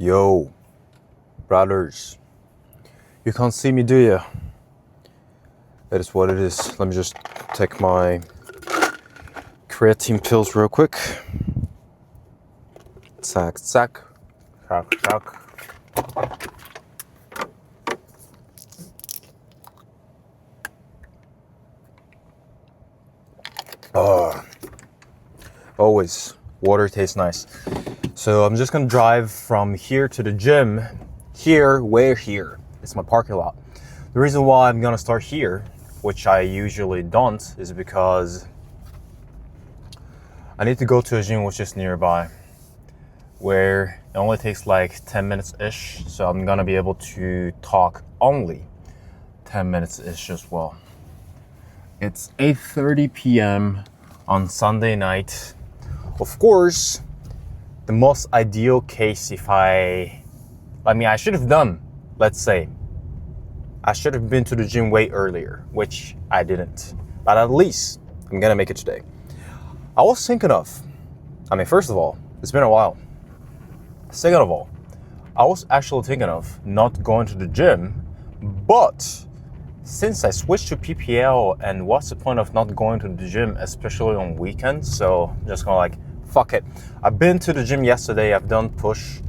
Yo, brothers, you can't see me, do you? It is what it is. Let me just take my creatine pills real quick. Zack, zack, zack, zack. Always, water tastes nice. So I'm just gonna drive from here to the gym. Here, where here? It's my parking lot. The reason why I'm gonna start here, which I usually don't, is because I need to go to a gym which is nearby, where it only takes like 10 minutes-ish, so I'm gonna be able to talk only 10 minutes-ish as well. It's 8:30 p.m. on Sunday night. Of course, the most ideal case I should have done, let's say, I should have been to the gym way earlier, which I didn't. But at least I'm gonna make it today. I was thinking of, first of all, it's been a while. Second of all, I was actually thinking of not going to the gym, but since I switched to PPL, and what's the point of not going to the gym, especially on weekends? So I'm just gonna fuck it. I've been to the gym yesterday, I've done push,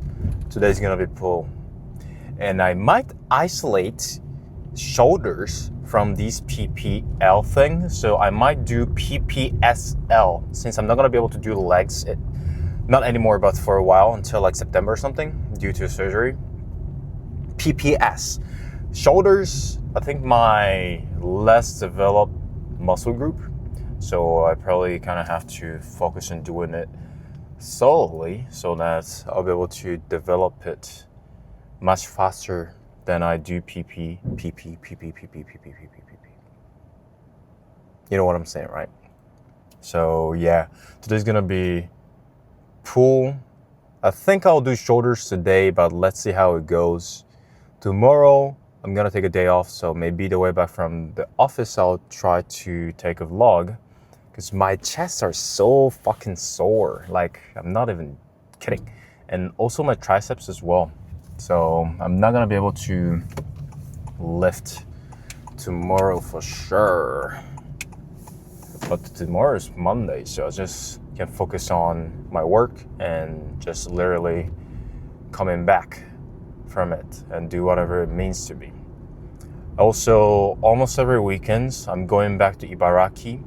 today's gonna be pull. And I might isolate shoulders from these PPL things. So I might do PPSL, since I'm not gonna be able to do legs, not anymore, but for a while, until like September or something, due to surgery. PPS. Shoulders, I think my less developed muscle group. So I probably kind of have to focus on doing it solely so that I'll be able to develop it much faster than I do PP. You know what I'm saying, right? So yeah, today's gonna be pull. I think I'll do shoulders today, but let's see how it goes. Tomorrow, I'm gonna take a day off, so maybe the way back from the office, I'll try to take a vlog, because my chests are so fucking sore. Like, I'm not even kidding. And also my triceps as well. So I'm not gonna be able to lift tomorrow for sure. But tomorrow is Monday, so I just can focus on my work and just literally coming back from it and do whatever it means to me. Also, almost every weekend, I'm going back to Ibaraki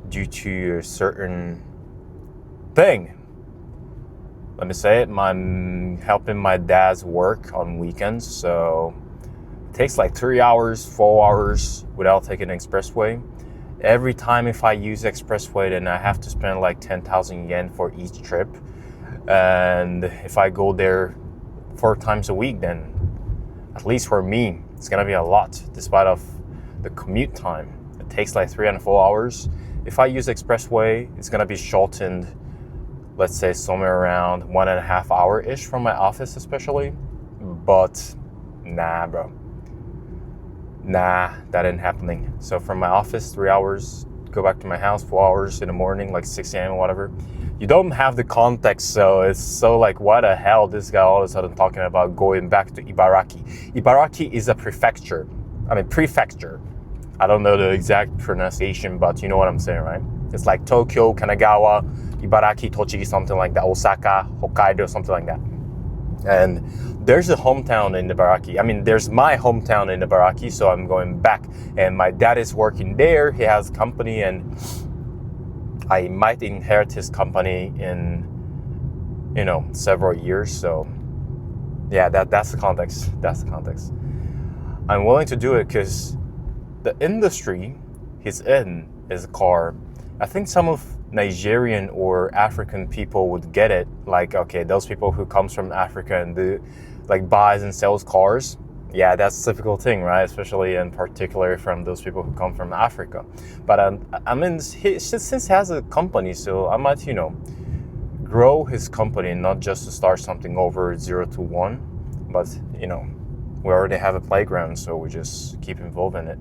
due to a certain thing. Let me say it, I'm helping my dad's work on weekends, so it takes like 3 hours, 4 hours without taking an expressway. Every time if I use expressway, then I have to spend like 10,000 yen for each trip. And if I go there 4 times a week, then at least for me, it's gonna be a lot, despite of the commute time. It takes like 3 and 4 hours. If I use expressway, it's gonna be shortened, let's say somewhere around 1.5 hour-ish from my office especially. But nah, bro. Nah, that ain't happening. So from my office, 3 hours, go back to my house, 4 hours in the morning, like 6 a.m. or whatever. You don't have the context, so it's so like, why the hell this guy all of a sudden talking about going back to Ibaraki? Ibaraki is a prefecture. I don't know the exact pronunciation, but you know what I'm saying, right? It's like Tokyo, Kanagawa, Ibaraki, Tochigi, something like that, Osaka, Hokkaido, something like that. And there's a hometown in Ibaraki. There's my hometown in Ibaraki, so I'm going back. And my dad is working there. He has a company, and I might inherit his company in, several years. So yeah, that's the context. I'm willing to do it because the industry he's in is a car. I think some of Nigerian or African people would get it. Like, okay, those people who comes from Africa and do like buys and sells cars. Yeah, that's a typical thing, right? Especially in particular from those people who come from Africa. But since he has a company, so I might, grow his company, not just to start something over 0 to 1, but we already have a playground, so we just keep involved in it.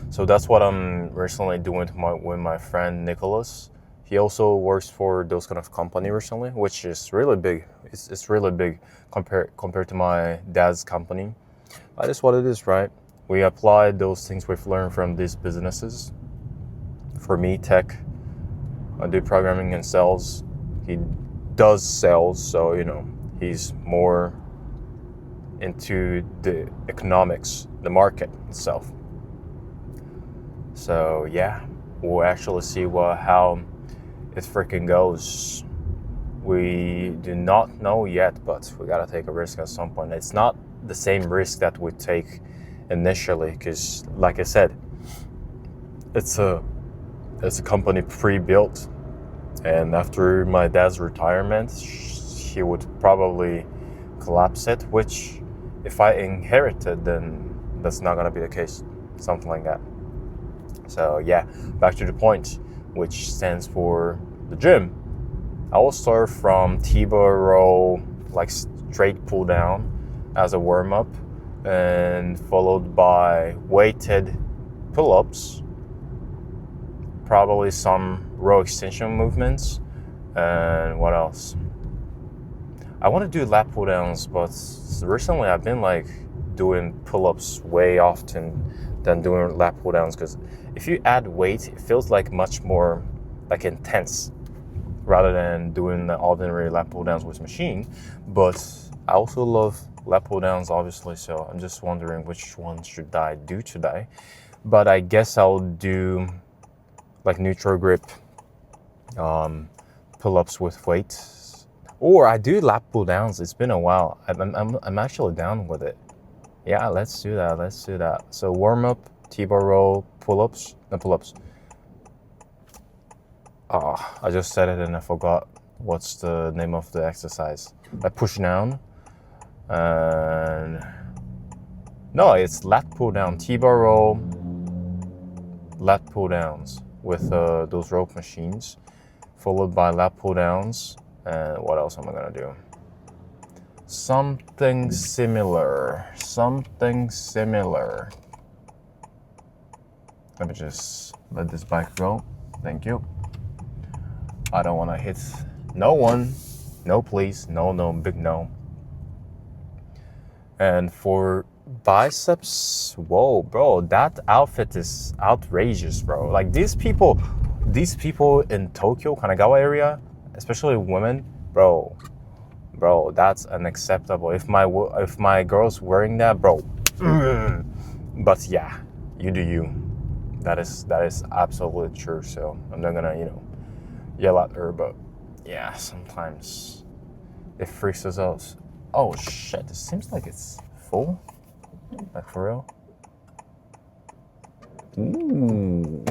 So that's what I'm recently doing with my friend Nicholas. He also works for those kind of company recently, which is really big. It's really big compared to my dad's company. That is what it is, right? We apply those things we've learned from these businesses. For me, tech, I do programming and sales. He does sales, so he's more into the economics, the market itself. So yeah, we'll actually see how it freaking goes. We do not know yet, but we gotta take a risk at some point. It's not the same risk that we take initially, because like I said, it's a company pre-built, and after my dad's retirement, he would probably collapse it, which if I inherited, then that's not gonna be the case, something like that. So yeah, back to the point, which stands for the gym. I will start from T-bar row, like straight pull down as a warm-up, and followed by weighted pull-ups, probably some row extension movements, and what else? I want to do lat pull downs, but recently I've been like doing pull-ups way often than doing lat pull downs, because if you add weight, it feels like much more like intense rather than doing the ordinary lat pull downs with machine. But I also love lat pull downs, obviously, so I'm just wondering which one should I do today. But I guess I'll do like neutral grip pull-ups with weight, or I do lat pull downs. It's been a while. I'm actually down with it. Yeah, let's do that. So warm up, T-bar row, pull-ups. I just said it and I forgot what's the name of the exercise. I push down, and no, it's lat pull down, T-bar row, lat pull downs with those rope machines, followed by lat pull downs. And what else am I gonna do? Something similar. Let me just let this bike go. Thank you. I don't want to hit no one. No, please. No, big no. And for biceps, whoa, bro, that outfit is outrageous, bro. Like these people in Tokyo, Kanagawa area, especially women, bro, that's unacceptable. If my girl's wearing that, bro. But yeah, you do you. That is absolutely true. So I'm not gonna yell at her, but yeah, sometimes it freaks us out. Oh shit! It seems like it's full. Like for real. Ooh.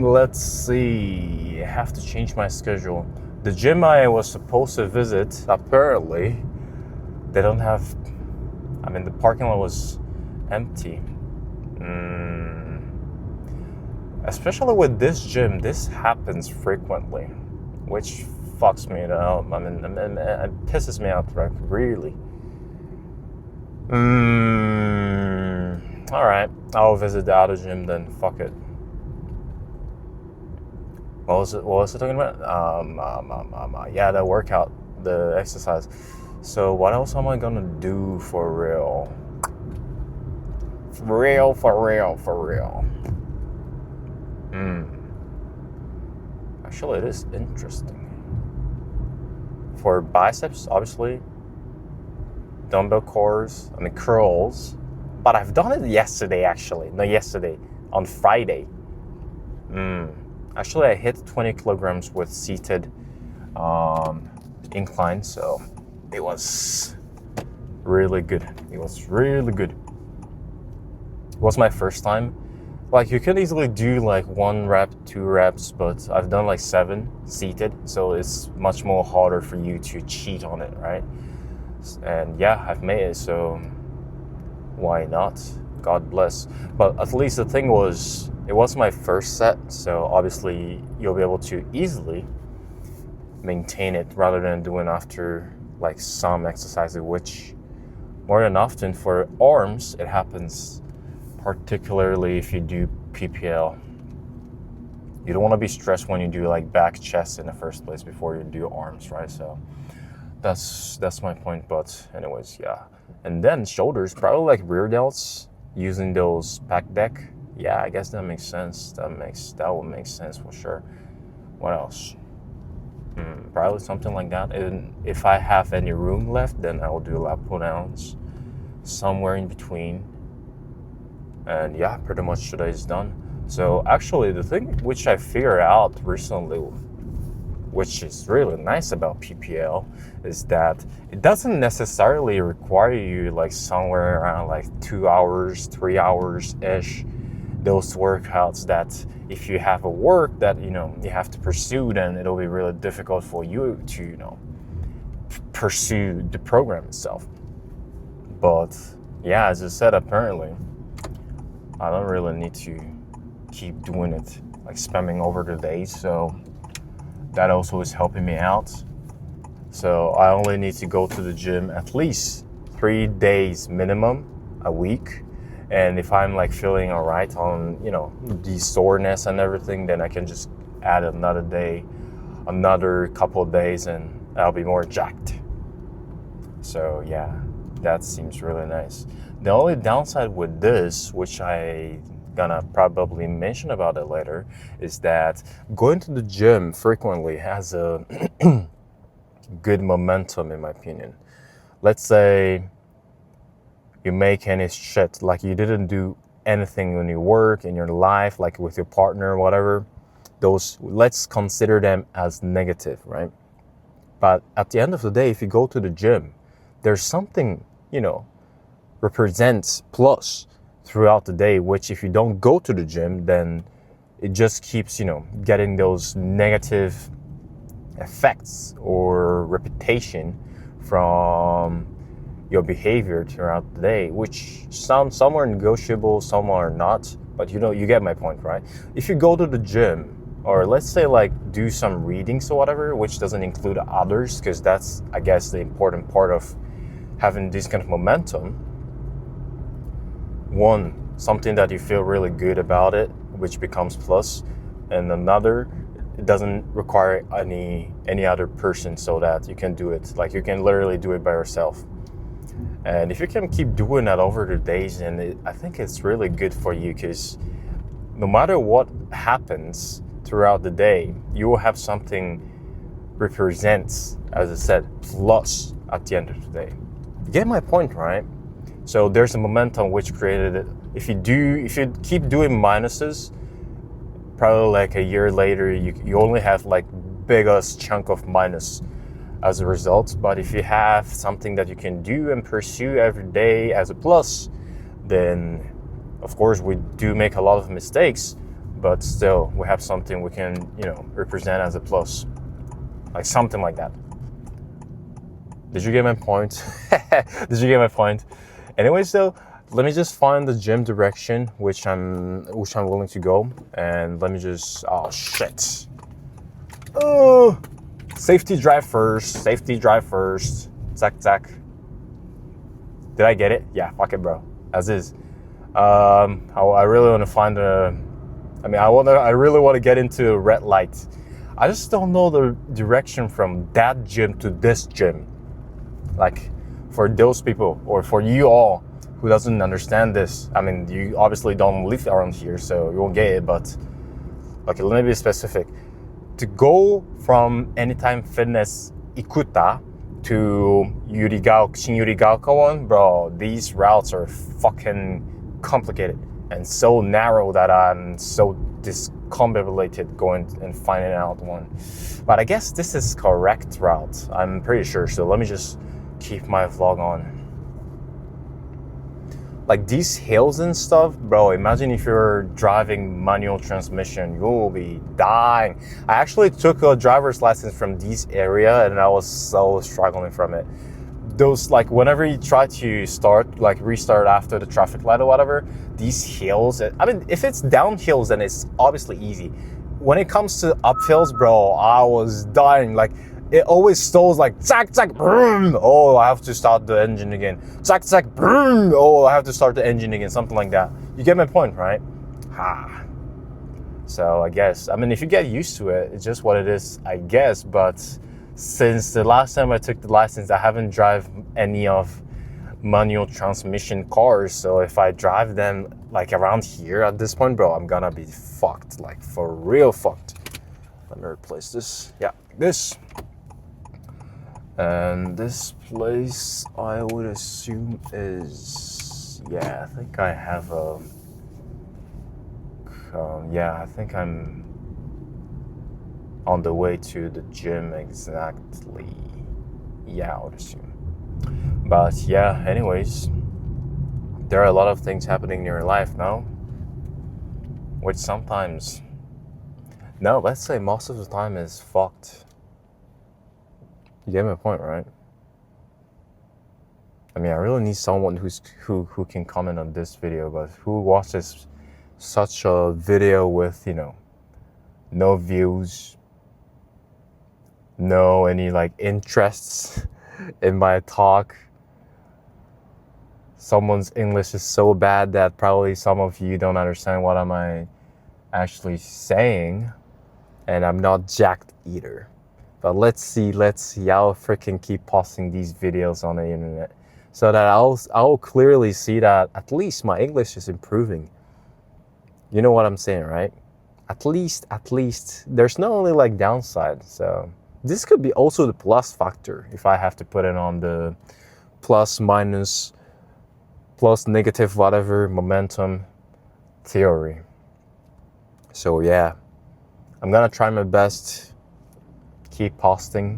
Let's see. I have to change my schedule. The gym I was supposed to visit, apparently, they don't have. I mean, the parking lot was empty. Especially with this gym, this happens frequently, which fucks me up. I mean, it pisses me out, like, really. Alright, I'll visit the other gym then. Fuck it. What was it talking about? Yeah, the workout, the exercise. So what else am I gonna do for real? For real. Actually, it is interesting. For biceps, obviously, dumbbell curls, curls. But I've done it yesterday, actually. No, yesterday, on Friday. Actually, I hit 20 kilograms with seated incline, so it was really good. It was my first time. Like, you can easily do like 1 rep, 2 reps, but I've done like 7 seated, so it's much more harder for you to cheat on it, right? And yeah, I've made it, so why not? God bless. But at least the thing was, it was my first set, so obviously you'll be able to easily maintain it rather than doing after like some exercises, which more than often for arms, it happens, particularly if you do PPL. You don't want to be stressed when you do like back, chest in the first place before you do arms, right? So that's my point. But anyways, yeah. And then shoulders, probably like rear delts using those back deck. Yeah, I guess that makes sense. That would make sense for sure. What else? Probably something like that. And if I have any room left, then I will do lat pull downs somewhere in between. And yeah, pretty much today is done. So actually, the thing which I figured out recently, which is really nice about PPL, is that it doesn't necessarily require you like somewhere around like 2 hours, 3 hours ish. Those workouts that if you have a work that you have to pursue, then it'll be really difficult for you to pursue the program itself. But yeah, as I said, apparently I don't really need to keep doing it, like spamming over the days. So that also is helping me out. So I only need to go to the gym at least 3 days minimum a week. And if I'm like feeling all right on, the soreness and everything, then I can just add another day, another couple of days, and I'll be more jacked. So yeah, that seems really nice. The only downside with this, which I gonna probably mention about it later, is that going to the gym frequently has a good momentum, in my opinion. Let's say you make any shit, like you didn't do anything in your work, in your life, like with your partner, whatever, those, let's consider them as negative, right? But at the end of the day, if you go to the gym, there's something, represents plus throughout the day, which if you don't go to the gym, then it just keeps, getting those negative effects or reputation from your behavior throughout the day, which some are negotiable, some are not, but you get my point, right? If you go to the gym, or let's say like do some readings or whatever, which doesn't include others, because that's, I guess, the important part of having this kind of momentum. One, something that you feel really good about it, which becomes plus, and another, it doesn't require any other person, so that you can do it, like you can literally do it by yourself. And if you can keep doing that over the days, then I think it's really good for you, because no matter what happens throughout the day, you will have something represents, as I said, plus at the end of the day. You get my point, right? So there's a momentum which created it. If you keep doing minuses, probably like a year later, you only have like biggest chunk of minus as a result. But if you have something that you can do and pursue every day as a plus, then of course we do make a lot of mistakes, but still we have something we can, represent as a plus, like something like that. Did you get my point? Did you get my point? Anyways, though, let me just find the gym direction which I'm willing to go, and let me just, oh shit. Oh, safety drive first. Zack. Did I get it? Yeah, fuck it, bro. As is. I really want to find I really want to get into a red light. I just don't know the direction from that gym to this gym. Like, for those people, or for you all who doesn't understand this, you obviously don't live around here, so you won't get it, but okay, let me be specific. To go from Anytime Fitness Ikuta to Shin Yurigaoka one, bro, these routes are fucking complicated and so narrow that I'm so discombobulated going and finding out one. But I guess this is correct route, I'm pretty sure, so let me just keep my vlog on. Like these hills and stuff, bro, imagine if you're driving manual transmission, you'll be dying. I actually took a driver's license from this area and I was so struggling from it. Those, like, whenever you try to restart after the traffic light or whatever, these hills, if it's downhills, then it's obviously easy. When it comes to uphills, bro, I was dying. Like, it always stalls like zack, boom. Oh, I have to start the engine again. Zack, boom. Oh, I have to start the engine again. Something like that. You get my point, right? So I guess, I mean, if you get used to it, it's just what it is, I guess. But since the last time I took the license, I haven't drive any of manual transmission cars. So if I drive them like around here at this point, bro, I'm gonna be fucked, like for real fucked. Let me replace this. Yeah, this. And this place, I would assume is, yeah, I think I have a, yeah, I think I'm on the way to the gym exactly. Yeah, I would assume. But yeah, anyways, there are a lot of things happening in your life now, which sometimes, no, let's say most of the time is fucked. You get my point, right? I mean, I really need someone who can comment on this video, but who watches such a video with, you know, no views, no any like interests in my talk. Someone's English is so bad that probably some of you don't understand what am I actually saying, and I'm not jacked either. But let's see, I'll freaking keep posting these videos on the internet so that I'll clearly see that at least my English is improving. You know what I'm saying, right? At least, there's not only like downside. So this could be also the plus factor if I have to put it on the plus, minus, plus, negative, whatever, momentum theory. So yeah, I'm gonna try my best, keep posting,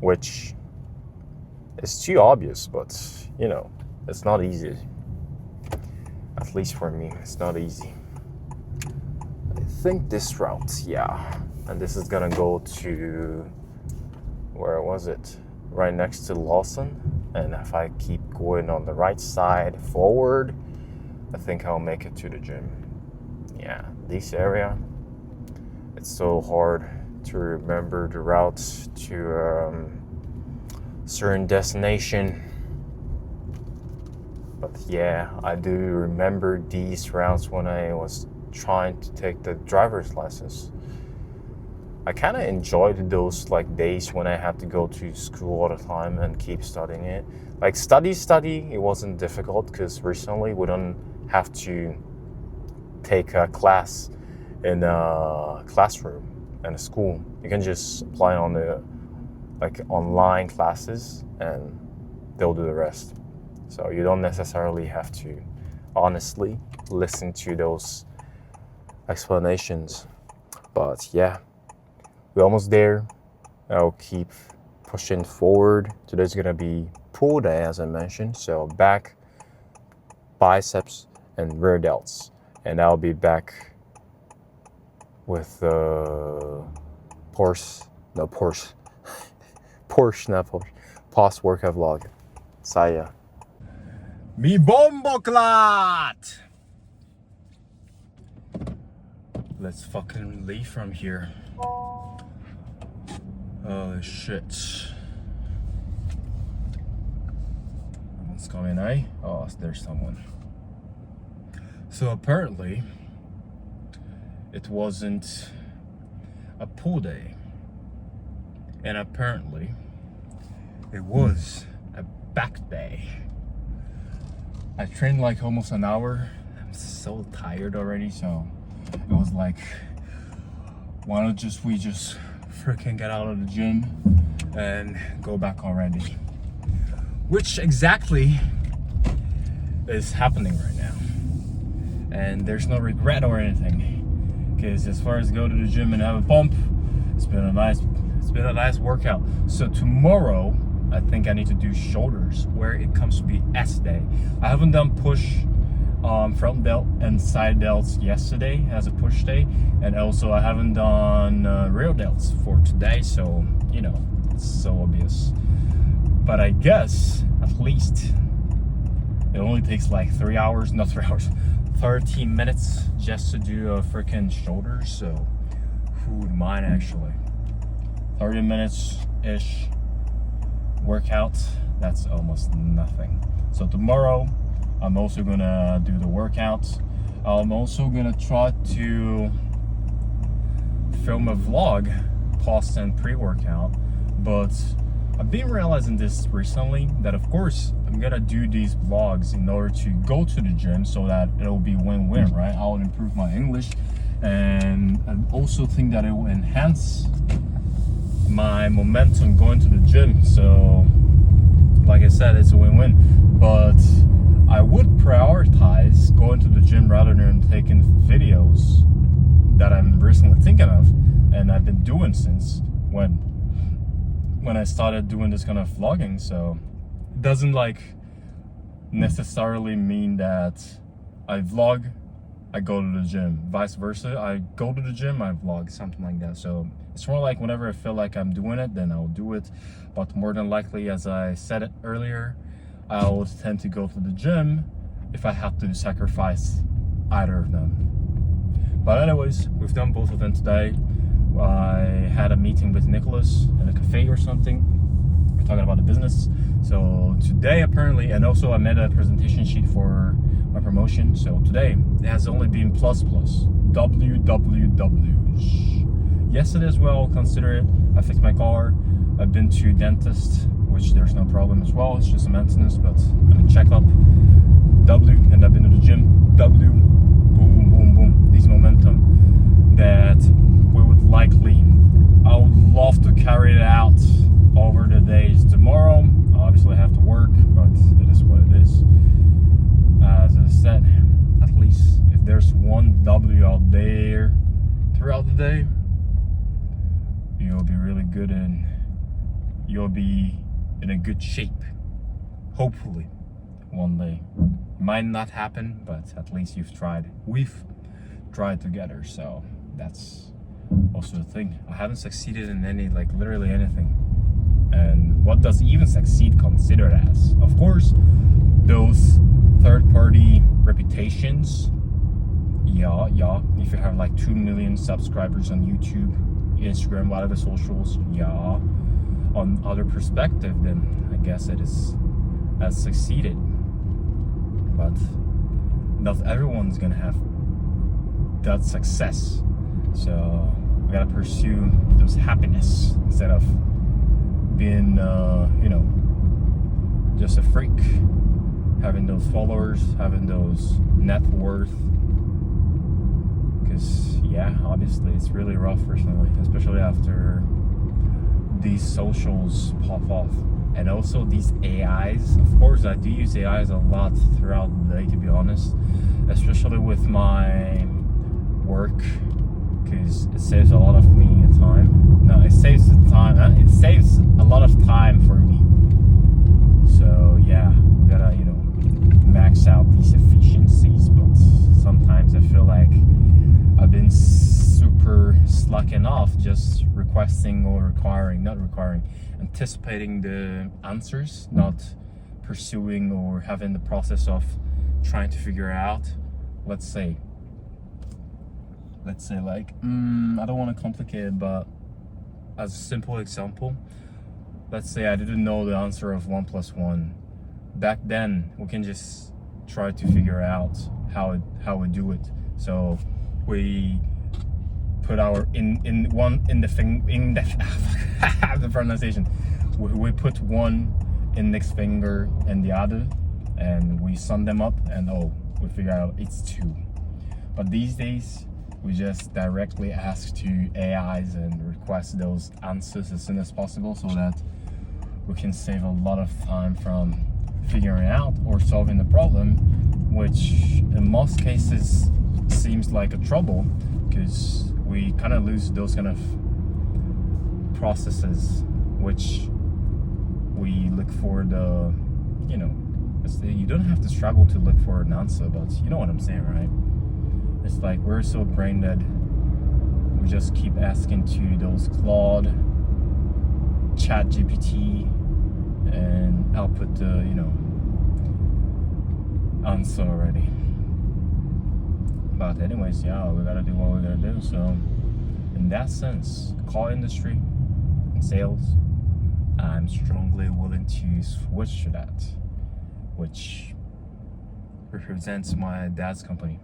which is too obvious, but you know, it's not easy. At least for me, it's not easy. I think this route, yeah. And this is gonna go to, where was it? Right next to Lawson. And if I keep going on the right side forward, I think I'll make it to the gym. Yeah, this area, it's so hard to remember the route to certain destination. But yeah, I do remember these routes when I was trying to take the driver's license. I kind of enjoyed those like days when I had to go to school all the time and keep studying it. Like study, it wasn't difficult because recently we don't have to take a class in a classroom in a school. You can just apply on the like online classes and they'll do the rest. So you don't necessarily have to honestly listen to those explanations. But yeah, we're almost there. I'll keep pushing forward. Today's gonna be pull day, as I mentioned. So back, biceps, and rear delts. And I'll be back with Porsche, not Porsche, post workout vlog. Saya. Mi bomboklat! Let's fucking leave from here. Oh shit. Someone's coming, eh? Oh, there's someone. So apparently, it wasn't a pull day. And apparently, it was a back day. I trained like almost an hour. I'm so tired already, so it was like, why don't we just freaking get out of the gym and go back already? Which exactly is happening right now. And there's no regret or anything, because as far as go to the gym and have a pump, it's been a nice workout. So tomorrow I think I need to do shoulders, where it comes to be S day. I haven't done push front delt and side delts yesterday as a push day, and also I haven't done rear delts for today, so you know, it's so obvious. But I guess at least it only takes like 3 hours, not 3 hours, 13 minutes just to do a freaking shoulders. So who would mind actually? 30 minutes ish workout, that's almost nothing. So tomorrow I'm also gonna do the workouts. I'm also gonna try to film a vlog post and pre-workout, but I've been realizing this recently that of course I'm gonna do these vlogs in order to go to the gym so that it'll be win-win, right? I'll improve my English, and I also think that it will enhance my momentum going to the gym. So like I said, it's a win-win, but I would prioritize going to the gym rather than taking videos that I'm recently thinking of, and I've been doing since when I started doing this kind of vlogging. So it doesn't like necessarily mean that I vlog, I go to the gym, vice versa. I go to the gym, I vlog, something like that. So it's more like whenever I feel like I'm doing it, then I'll do it. But more than likely, as I said it earlier, I would tend to go to the gym if I have to sacrifice either of them. But anyways, we've done both of them today. I had a meeting with Nicholas in a cafe or something. We're talking about the business. So today apparently, and also I made a presentation sheet for my promotion. So today it has only been WWWs. Yesterday as well, consider it. I fixed my car. I've been to dentist, which there's no problem as well. It's just a maintenance, but I'm gonna check up. W, and I've been to the gym. W, boom, boom, boom. These momentum that we would likely, I would love to carry it out over the days tomorrow. Obviously I have to work, but it is what it is. As I said, at least if there's one W out there throughout the day, you'll be really good and you'll be in a good shape. Hopefully, one day. Might not happen, but at least you've tried. We've tried together, so that's also the thing. I haven't succeeded in any, like literally anything. And what does even succeed considered as? Of course, those third-party reputations. Yeah. If you have like 2 million subscribers on YouTube, Instagram, whatever socials, yeah. On other perspective, then I guess it has succeeded. But not everyone's gonna have that success. So we gotta pursue those happiness instead of being, just a freak. Having those followers, having those net worth. Because, yeah, obviously it's really rough recently, especially after these socials pop off. And also these AIs. Of course, I do use AIs a lot throughout the day, to be honest. Especially with my work, because it saves a lot of me time. No, it saves the time. It saves a lot of time for me. So yeah, we gotta, max out these efficiencies. But sometimes I feel like I've been super slacking off, just requesting or anticipating the answers, not pursuing or having the process of trying to figure out. Let's say like, I don't want to complicate it, but as a simple example, let's say I didn't know the answer of 1 + 1. Back then, we can just try to figure out how we do it. So we put our the pronunciation. We put one index finger in the other, and we sum them up, and we figure out it's 2. But these days, we just directly ask to AIs and request those answers as soon as possible, so that we can save a lot of time from figuring out or solving the problem, which in most cases seems like a trouble, because we kind of lose those kind of processes, which we look for the, you don't have to struggle to look for an answer, but you know what I'm saying, right? It's like we're so brain dead. We just keep asking to those Claude, ChatGPT, and output the, answer already. But anyways, yeah, we gotta do what we gotta do. So in that sense, car industry and sales, I'm strongly willing to switch to that, which represents my dad's company.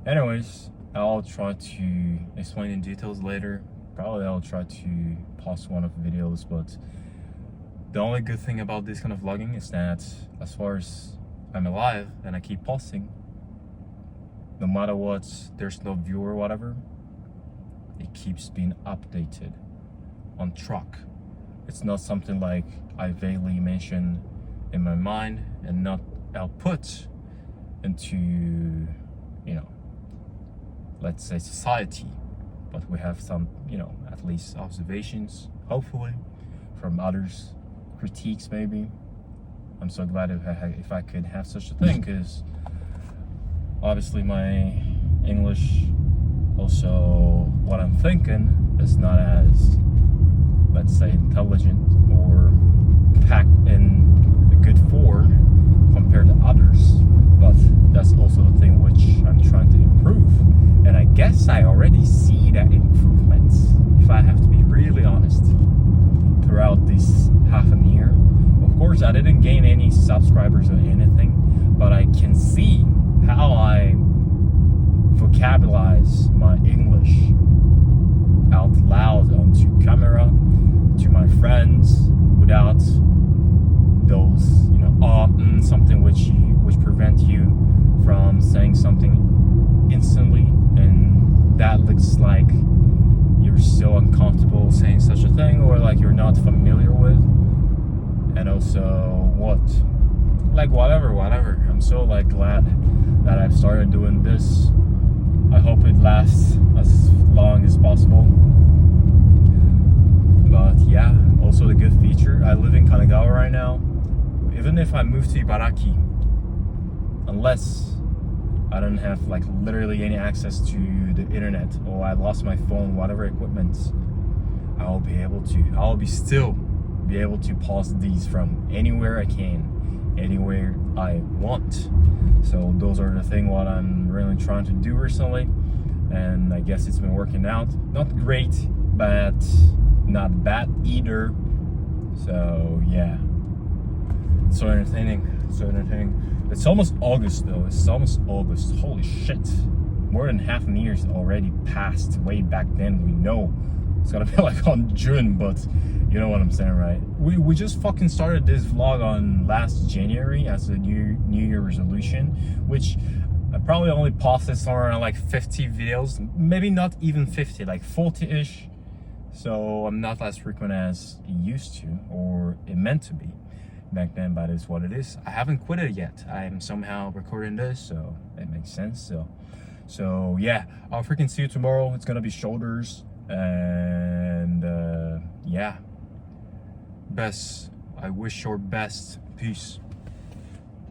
Anyways, I'll try to explain in details later. Probably I'll try to post one of the videos, but the only good thing about this kind of vlogging is that as far as I'm alive and I keep posting, no matter what, there's no view or whatever, it keeps being updated on track. It's not something like I vaguely mention in my mind and not output into, you know, let's say society, but we have some, you know, at least observations, hopefully, from others, critiques maybe. I'm so glad if I could have such a thing, because obviously my English, also what I'm thinking, is not as, let's say, intelligent or packed in a good form compared to others. But that's also the thing which I'm trying to improve. And I guess I already see that improvement, if I have to be really honest, throughout this half a year. Of course, I didn't gain any subscribers or anything, but I can see how I vocabularize my English out loud onto camera to my friends without those, you know, something which prevent you from saying something instantly, and that looks like you're so uncomfortable saying such a thing, or like you're not familiar with. And also whatever. I'm so like glad that I've started doing this. I hope it lasts as long as possible. But yeah, also the good feature, I live in Kanagawa right now. Even if I move to Ibaraki, unless I don't have like literally any access to the internet, or I lost my phone, whatever equipment, I'll still be able to pause these from anywhere I can, anywhere I want. So those are the things what I'm really trying to do recently, and I guess it's been working out. Not great, but not bad either. So yeah, it's so entertaining. It's almost August though. Holy shit, more than half a year's already passed. Way back then, we know it's gonna be like on June, but you know what I'm saying, right? We just fucking started this vlog on last January as a New Year resolution, which I probably only posted somewhere around like 50 videos, maybe not even 50, like 40-ish. So I'm not as frequent as it used to, or it meant to be back then, but it's what it is. I haven't quit it yet. I am somehow recording this, so it makes sense. So yeah, I'll freaking see you tomorrow. It's gonna be shoulders, and yeah, I wish your best. Peace.